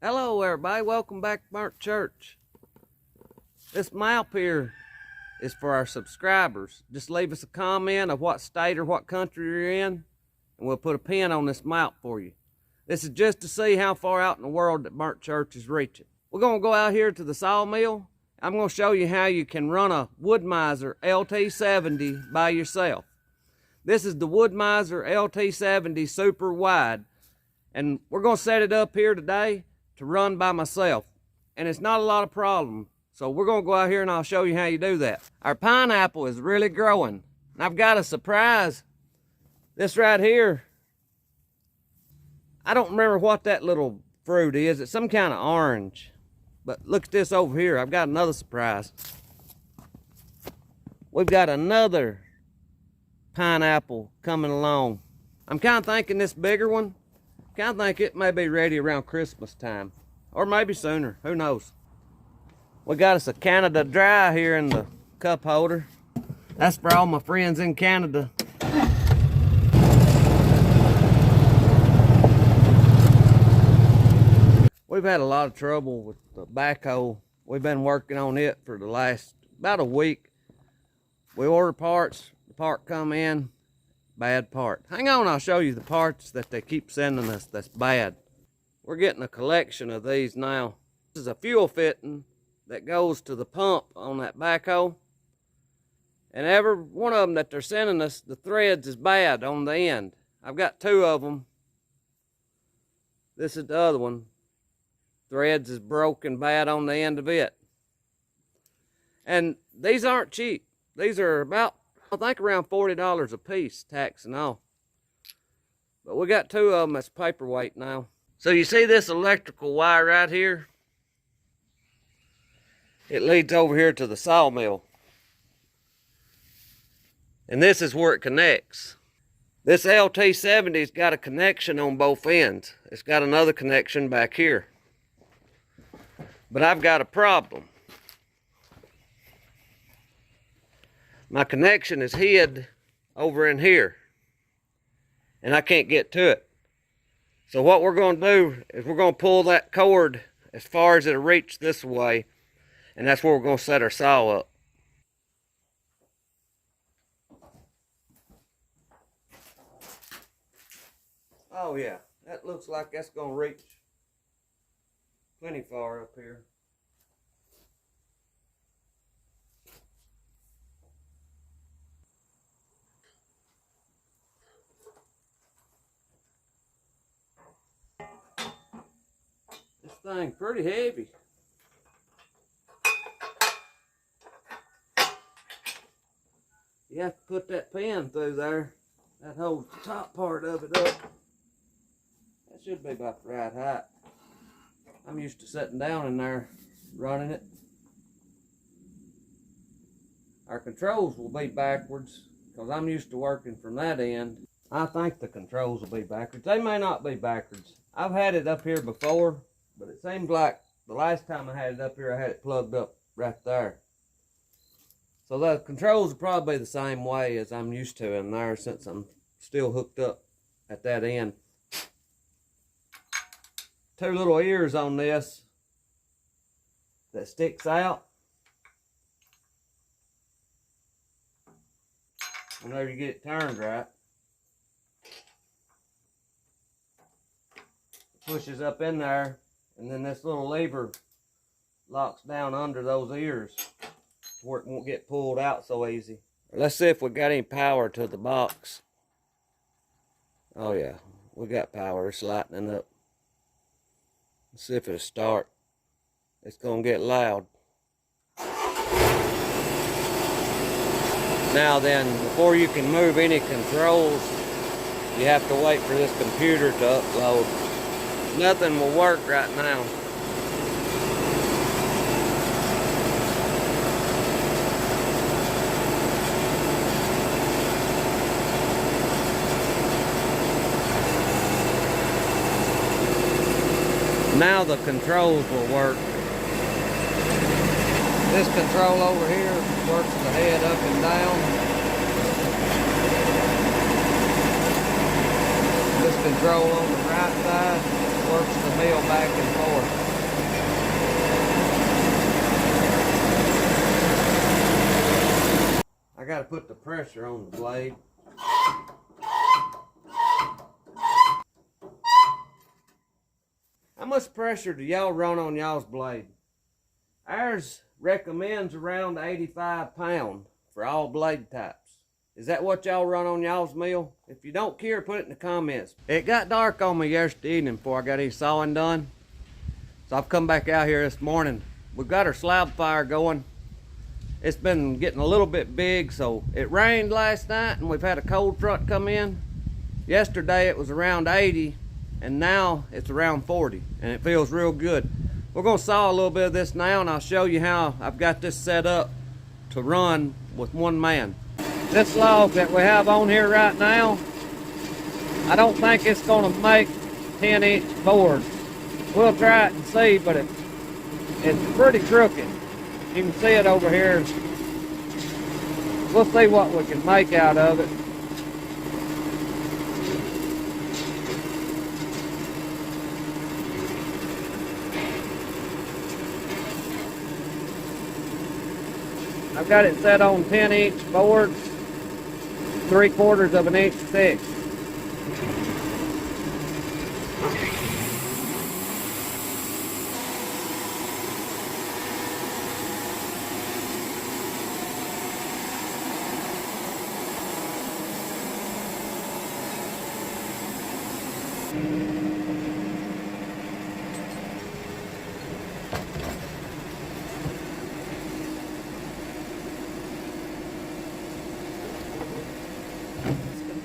Hello everybody, welcome back to Burntchurch. This map here is for our subscribers. Just leave us a comment of what state or what country you're in, and we'll put a pin on this map for you. This is just to see how far out in the world that Burntchurch is reaching. We're going to go out here to the sawmill. I'm going to show you how you can run a woodmizer LT70 by yourself. This is the woodmizer LT70 super wide, and we're going to set it up here today to run by myself, and it's not a lot of problem. So we're going to go out here and I'll show you how you do that. Our pineapple is really growing, and I've got a surprise. This right here, I don't remember what that little fruit is. It's some kind of orange, but look at this over here. I've got another surprise. We've got another pineapple coming along. I'm kind of thinking this bigger one, kind of think it may be ready around Christmas time, or maybe sooner, who knows. We got us a Canada Dry here in the cup holder. That's for all my friends in Canada. We've had a lot of trouble with the backhoe. We've been working on it for the last about a week. We order parts, the part come in, bad part. Hang on, I'll show you the parts that they keep sending us that's bad. We're getting a collection of these now. This is a fuel fitting that goes to the pump on that backhoe. And every one of them that they're sending us, the threads is bad on the end. I've got two of them. This is the other one. Threads is broken bad on the end of it. And these aren't cheap. These are about, I think, around $40 a piece, tax and all. But we got two of them that's paperweight now. So you see this electrical wire right here? It leads over here to the sawmill. And this is where it connects. This LT70's got a connection on both ends. It's got another connection back here. But I've got a problem. My connection is hid over in here, and I can't get to it. So what we're going to do is we're going to pull that cord as far as it'll reach this way, and that's where we're going to set our saw up. Oh yeah, that looks like that's going to reach plenty far up here. This thing pretty heavy. You have to put that pin through there. That holds the top part of it up. That should be about the right height. I'm used to sitting down in there running it. Our controls will be backwards because I'm used to working from that end. I think the controls will be backwards. They may not be backwards. I've had it up here before, but it seems like the last time I had it up here, I had it plugged up right there. So the controls will probably be the same way as I'm used to in there, since I'm still hooked up at that end. Two little ears on this that sticks out. Whenever you get it turned right, it pushes up in there, and then this little lever locks down under those ears where it won't get pulled out so easy. Let's see if we got any power to the box. Oh yeah, we got power. It's lightening up. Let's see if it'll start. It's gonna get loud. Now then, before you can move any controls, you have to wait for this computer to upload. Nothing will work right now. Now the controls will work. This control over here works the head up and down. This control on the right side works the mill back and forth. I gotta put the pressure on the blade. How much pressure do y'all run on y'all's blade? Ours recommends around 85 pounds for all blade types. Is that what y'all run on y'all's mill? If you don't care, put it in the comments. It got dark on me yesterday evening before I got any sawing done. So I've come back out here this morning. We've got our slab fire going. It's been getting a little bit big, so it rained last night and we've had a cold front come in. Yesterday it was around 80 and now it's around 40 and it feels real good. We're gonna saw a little bit of this now and I'll show you how I've got this set up to run with one man. This log that we have on here right now, I don't think it's gonna make 10-inch boards. We'll try it and see, but it's pretty crooked. You can see it over here. We'll see what we can make out of it. I've got it set on 10-inch boards, 3/4 of an inch thick.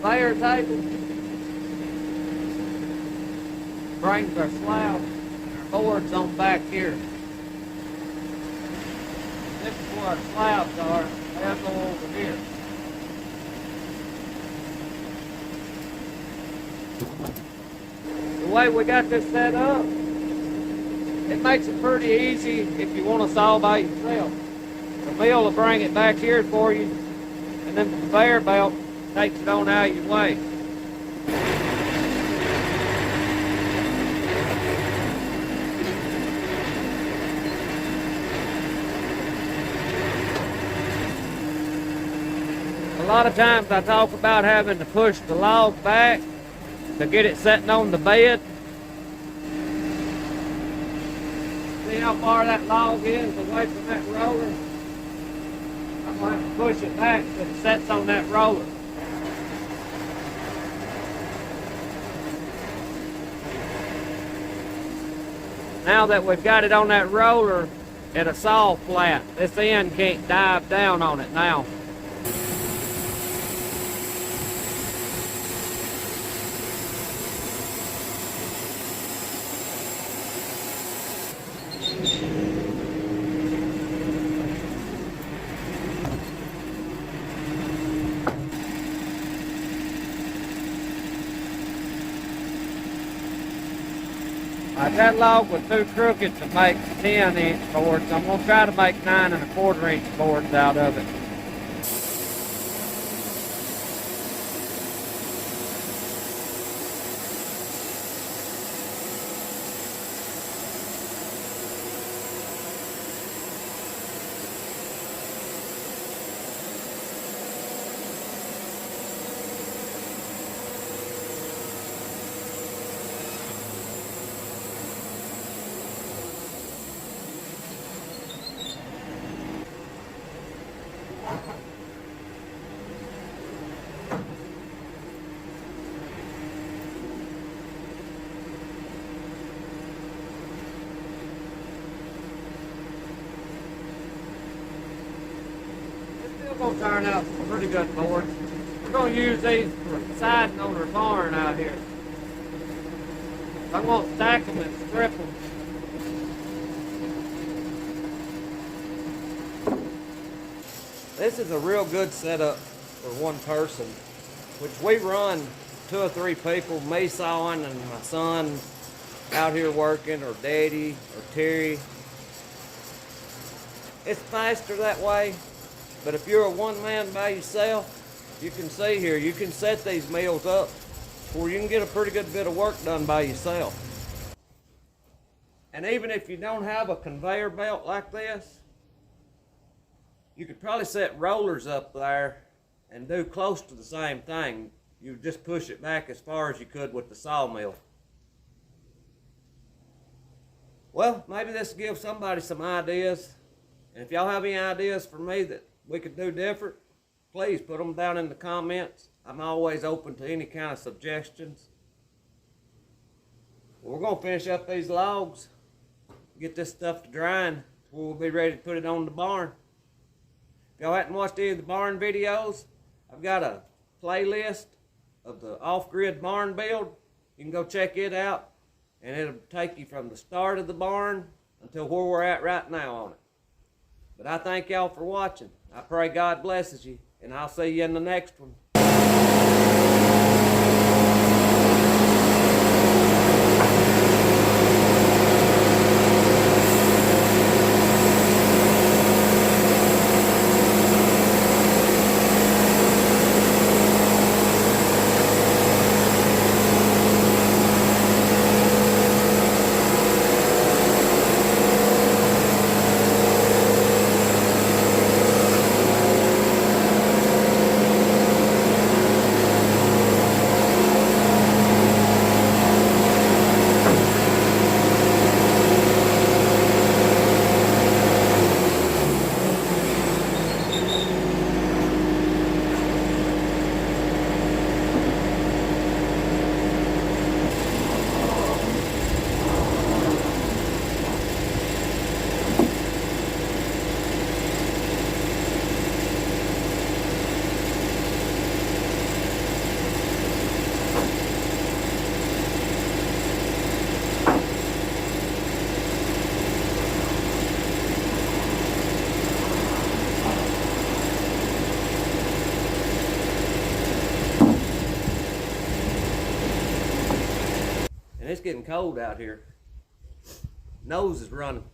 Conveyor table brings our slab boards on back here. This is where our slabs are. They'll go over here. The way we got this set up, it makes it pretty easy if you want to saw by yourself. The mill will bring it back here for you, and then the conveyor belt takes it on out of your way. A lot of times I talk about having to push the log back to get it sitting on the bed. See how far that log is away from that roller? I'm going to have to push it back so it sits on that roller. Now that we've got it on that roller, it'll saw flat. This end can't dive down on it now. That log was too crooked to make 10-inch boards. I'm going to try to make 9 1/4-inch boards out of it. Going to turn out some pretty good boards. We're going to use these for siding on our barn out here. I'm going to stack them and strip them. This is a real good setup for one person, which we run 2 or 3 people, me sawing and my son out here working, or Daddy, or Terry. It's faster that way. But if you're a one man by yourself, you can see here, you can set these mills up where you can get a pretty good bit of work done by yourself. And even if you don't have a conveyor belt like this, You could probably set rollers up there and do close to the same thing. You would just push it back as far as you could with the sawmill. Well, maybe this will give somebody some ideas. And if y'all have any ideas for me that we could do different, please put them down in the comments. I'm always open to any kind of suggestions. Well, we're going to finish up these logs, get this stuff to drying, before we'll be ready to put it on the barn. If y'all hadn't watched any of the barn videos, I've got a playlist of the off-grid barn build. You can go check it out, and it'll take you from the start of the barn until where we're at right now on it. But I thank y'all for watching. I pray God blesses you, and I'll see you in the next one. And it's getting cold out here. Nose is running.